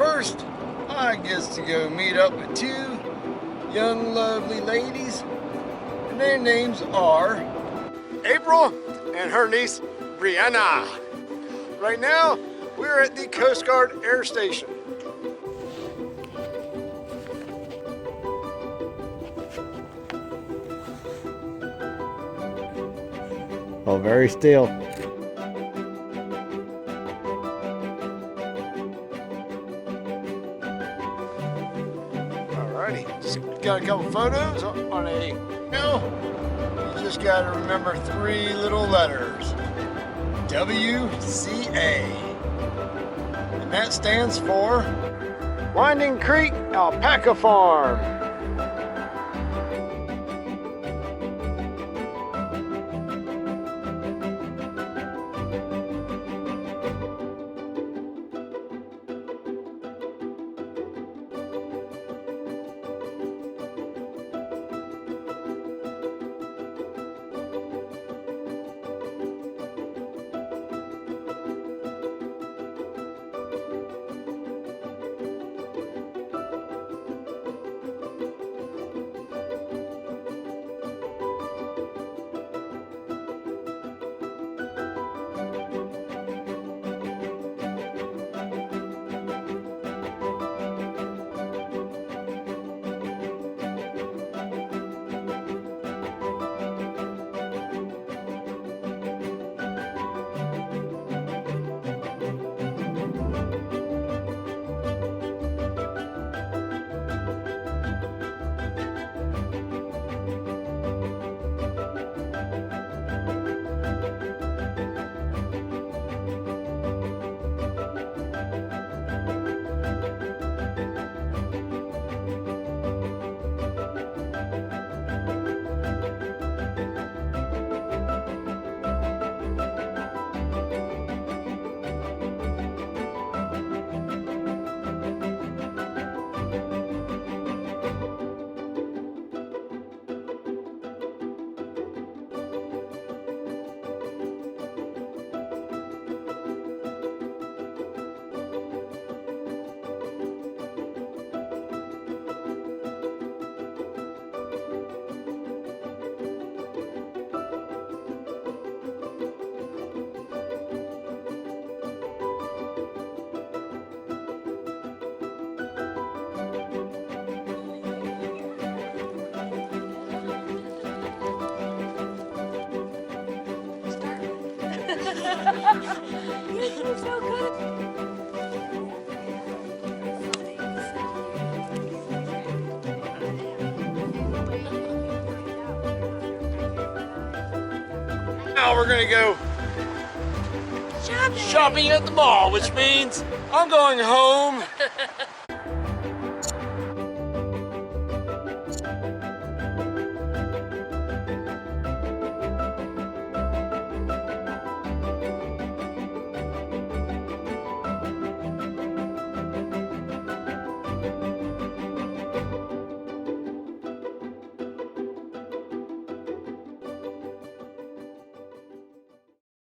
first, I get to go meet up with two young, lovely ladies. And their names are April and her niece Brianna. Right now, we're at the Coast Guard Air Station. Oh, very still. Alrighty, so we got a couple photos on a, you just gotta remember three little letters. WCA. And that stands for Winding Creek Alpaca Farm. You're so good. Now we're gonna go shopping at the mall, which means I'm going home